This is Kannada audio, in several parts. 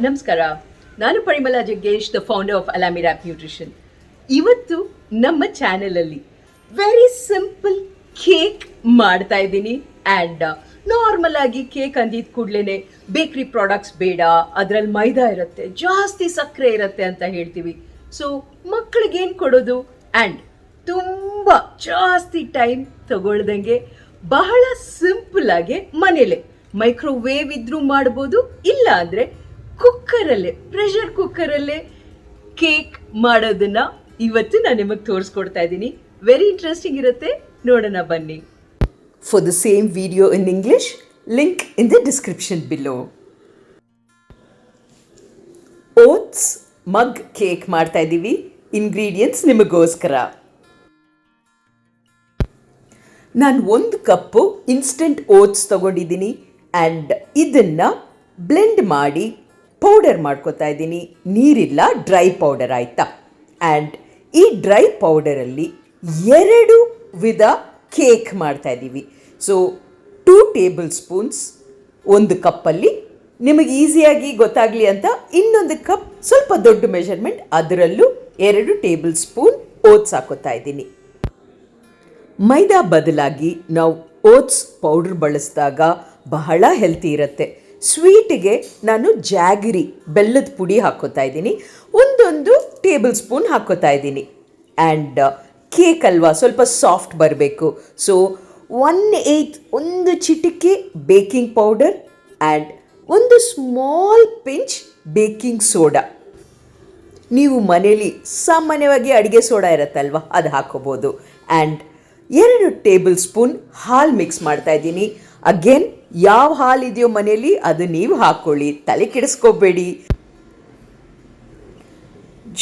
ನಮಸ್ಕಾರ. ನಾನು Parimala Jaggesh, the founder of ಅಲಾಮಿ ರ್ಯಾಪ್ ನ್ಯೂಟ್ರಿಷನ್. ಇವತ್ತು ನಮ್ಮ ಚಾನೆಲಲ್ಲಿ ವೆರಿ ಸಿಂಪಲ್ ಕೇಕ್ ಮಾಡ್ತಾ ಇದ್ದೀನಿ. ಆ್ಯಂಡ್ ನಾರ್ಮಲ್ ಆಗಿ ಕೇಕ್ ಅಂದಿದ ಕೂಡಲೇ ಬೇಕ್ರಿ ಪ್ರಾಡಕ್ಟ್ಸ್ ಬೇಡ, ಅದರಲ್ಲಿ ಮೈದಾ ಇರುತ್ತೆ, ಜಾಸ್ತಿ ಸಕ್ಕರೆ ಇರುತ್ತೆ ಅಂತ ಹೇಳ್ತೀವಿ. ಸೊ ಮಕ್ಕಳಿಗೇನು ಕೊಡೋದು? ಆ್ಯಂಡ್ ತುಂಬ ಜಾಸ್ತಿ ಟೈಮ್ ತಗೊಳ್ದಂಗೆ ಬಹಳ ಸಿಂಪಲ್ ಆಗಿ ಮನೇಲೆ ಮೈಕ್ರೋವೇವ್ ಇದ್ರೂ ಮಾಡ್ಬೋದು, ಇಲ್ಲ ಅಂದರೆ ಕುಕ್ಕರಲ್ಲೇ, ಪ್ರೆಷರ್ ಕುಕ್ಕರಲ್ಲೇ ಕೇಕ್ ಮಾಡೋದನ್ನ ಇವತ್ತು ನಾನು ನಿಮಗೆ ತೋರಿಸ್ಕೊಡ್ತಾ ಇದ್ದೀನಿ. ವೆರಿ ಇಂಟ್ರೆಸ್ಟಿಂಗ್ ಇರುತ್ತೆ, ನೋಡೋಣ ಬನ್ನಿ. For the same video in English, link in the description below. Oats mug cake ಮಾಡ್ತಾ ಇದ್ದೀವಿ. ಇಂಗ್ರೀಡಿಯೆಂಟ್ಸ್ ನಿಮಗೋಸ್ಕರ. ನಾನು 1 ಕಪ್ಪು ಇನ್ಸ್ಟೆಂಟ್ ಓಟ್ಸ್ ತಗೊಂಡಿದ್ದೀನಿ. ಆ್ಯಂಡ್ ಇದನ್ನು ಬ್ಲೆಂಡ್ ಮಾಡಿ ಪೌಡರ್ ಮಾಡ್ಕೊತಾ ಇದ್ದೀನಿ. ನೀರಿಲ್ಲ, ಡ್ರೈ ಪೌಡರ್ ಆಯಿತಾ. ಆ್ಯಂಡ್ ಈ ಡ್ರೈ ಪೌಡರಲ್ಲಿ 2 ವಿಧ ಕೇಕ್ ಮಾಡ್ತಾಯಿದ್ದೀವಿ. ಸೊ 2 ಟೇಬಲ್ ಸ್ಪೂನ್ಸ್ 1 ಕಪ್ಪಲ್ಲಿ, ನಿಮಗೆ ಈಸಿಯಾಗಿ ಗೊತ್ತಾಗಲಿ ಅಂತ ಇನ್ನೊಂದು ಕಪ್ ಸ್ವಲ್ಪ ದೊಡ್ಡ ಮೆಷರ್ಮೆಂಟ್, ಅದರಲ್ಲೂ 2 ಟೇಬಲ್ ಸ್ಪೂನ್ ಓಟ್ಸ್ ಹಾಕೋತಾ ಇದ್ದೀನಿ. ಮೈದಾ ಬದಲಾಗಿ ನಾವು ಓಟ್ಸ್ ಪೌಡ್ರ್ ಬಳಸಿದಾಗ ಬಹಳ ಹೆಲ್ತಿ ಇರುತ್ತೆ. ಸ್ವೀಟಿಗೆ ನಾನು ಜಾಗರಿ ಬೆಲ್ಲದ ಪುಡಿ ಹಾಕ್ಕೋತಾ ಇದ್ದೀನಿ, 1 ಟೇಬಲ್ ಸ್ಪೂನ್ ಹಾಕ್ಕೋತಾ ಇದ್ದೀನಿ. ಆ್ಯಂಡ್ ಕೇಕ್ ಅಲ್ವಾ, ಸ್ವಲ್ಪ ಸಾಫ್ಟ್ ಬರಬೇಕು. ಸೊ 1/8 1 ಚಿಟಿಕೆ baking powder and 1 small pinch baking soda. ನೀವು ಮನೇಲಿ ಸಾಮಾನ್ಯವಾಗಿ ಅಡುಗೆ ಸೋಡಾ ಇರುತ್ತಲ್ವ, ಅದು ಹಾಕೋಬೋದು. ಆ್ಯಂಡ್ 2 ಟೇಬಲ್ ಸ್ಪೂನ್ ಹಾಲು ಮಿಕ್ಸ್ ಮಾಡ್ತಾ ಇದ್ದೀನಿ. ಅಗೇನ್, ಯಾವ ಹಾಲಿದೆಯೋ ಮನೇಲಿ ಅದು ನೀವು ಹಾಕ್ಕೊಳ್ಳಿ, ತಲೆ ಕೆಡಿಸ್ಕೋಬೇಡಿ.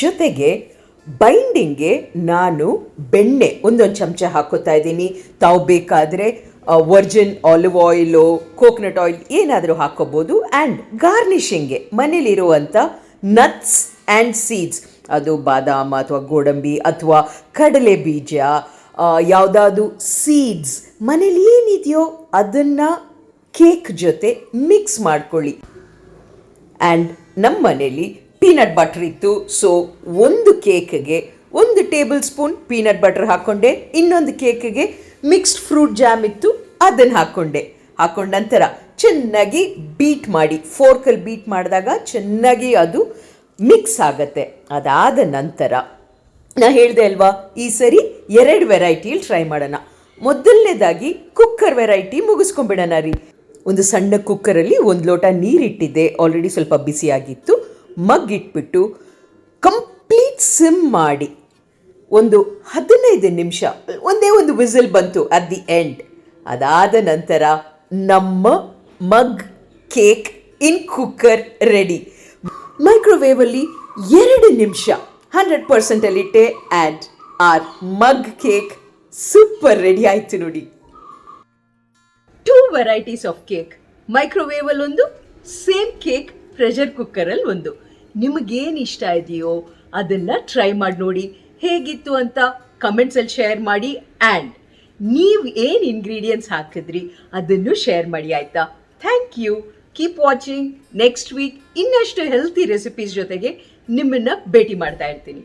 ಜೊತೆಗೆ ಬೈಂಡಿಂಗ್ಗೆ ನಾನು ಬೆಣ್ಣೆ 1 ಚಮಚ ಹಾಕೋತಾ ಇದ್ದೀನಿ. ತಾವು ಬೇಕಾದರೆ Virgin olive oil, coconut oil ಏನಾದರೂ ಹಾಕೋಬೋದು. ಆ್ಯಂಡ್ ಗಾರ್ನಿಷಿಂಗ್ಗೆ ಮನೇಲಿರುವಂಥ ನಟ್ಸ್ ಆ್ಯಂಡ್ ಸೀಡ್ಸ್, ಅದು ಬಾದಾಮ ಅಥವಾ ಗೋಡಂಬಿ ಅಥವಾ ಕಡಲೆ ಬೀಜ, ಯಾವುದಾದ್ರು ಸೀಡ್ಸ್ ಮನೇಲಿ ಏನಿದೆಯೋ ಅದನ್ನು ಕೇಕ್ ಜೊತೆ ಮಿಕ್ಸ್ ಮಾಡ್ಕೊಳ್ಳಿ. ಆ್ಯಂಡ್ ನಮ್ಮ ಮನೇಲಿ ಪೀನಟ್ ಬಟರ್ ಇತ್ತು. ಸೊ 1 ಕೇಕ್ಗೆ 1 ಟೇಬಲ್ ಸ್ಪೂನ್ ಪೀನಟ್ ಬಟರ್ ಹಾಕ್ಕೊಂಡೆ. ಇನ್ನೊಂದು ಕೇಕ್ಗೆ ಮಿಕ್ಸ್ಡ್ ಫ್ರೂಟ್ ಜಾಮ್ ಇತ್ತು, ಅದನ್ನು ಹಾಕ್ಕೊಂಡ ನಂತರ ಚೆನ್ನಾಗಿ ಬೀಟ್ ಮಾಡಿ, ಫೋರ್ಕಲ್ಲಿ ಬೀಟ್ ಮಾಡಿದಾಗ ಚೆನ್ನಾಗಿ ಅದು ಮಿಕ್ಸ್ ಆಗುತ್ತೆ. ಅದಾದ ನಂತರ ನಾನು ಹೇಳಿದೆ ಅಲ್ವಾ, ಈ ಸರಿ 2 ವೆರೈಟಿಯಲ್ಲಿ ಟ್ರೈ ಮಾಡೋಣ. ಮೊದಲನೇದಾಗಿ ಕುಕ್ಕರ್ ವೆರೈಟಿ ಮುಗಿಸ್ಕೊಂಬಿಡೋಣ ರೀ. ಒಂದು ಸಣ್ಣ ಕುಕ್ಕರಲ್ಲಿ 1 ಲೋಟ ನೀರಿಟ್ಟಿದ್ದೆ, ಆಲ್ರೆಡಿ ಸ್ವಲ್ಪ ಬಿಸಿಯಾಗಿತ್ತು. ಮಗ್ ಇಟ್ಬಿಟ್ಟು ಕಂಪ್ಲೀಟ್ ಸಿಮ್ ಮಾಡಿ ಒಂದು 15 ನಿಮಿಷ, ಒಂದು ವಿಸಿಲ್ ಬಂತು ಅಟ್ ದಿ ಎಂಡ್. ಅದಾದ ನಂತರ ನಮ್ಮ mug cake in cooker ready. ಮೈಕ್ರೋವೇವಲ್ಲಿ 2 ನಿಮಿಷ 100% ಅಲ್ಲಿಟ್ಟೆ. And our mug cake super ready ಆಯಿತು ನೋಡಿ. 2 ವೆರೈಟೀಸ್ ಆಫ್ ಕೇಕ್, ಮೈಕ್ರೋವೇವಲ್ಲಿ ಒಂದು, ಸೇಮ್ ಕೇಕ್ ಪ್ರೆಷರ್ ಕುಕ್ಕರಲ್ಲಿ ಒಂದು. ನಿಮಗೇನು ಇಷ್ಟ ಇದೆಯೋ ಅದನ್ನು ಟ್ರೈ ಮಾಡಿ ನೋಡಿ. ಹೇಗಿತ್ತು ಅಂತ ಕಮೆಂಟ್ಸಲ್ಲಿ ಶೇರ್ ಮಾಡಿ. ಆ್ಯಂಡ್ ನೀವು ಏನು ಇಂಗ್ರೀಡಿಯೆಂಟ್ಸ್ ಹಾಕಿದ್ರಿ ಅದನ್ನು ಶೇರ್ ಮಾಡಿ, ಆಯಿತಾ? Thank you. Keep watching. Next week ಇನ್ನಷ್ಟು ಹೆಲ್ತಿ ರೆಸಿಪೀಸ್ ಜೊತೆಗೆ ನಿಮ್ಮನ್ನು ಭೇಟಿ ಮಾಡ್ತಾ ಇರ್ತೀನಿ.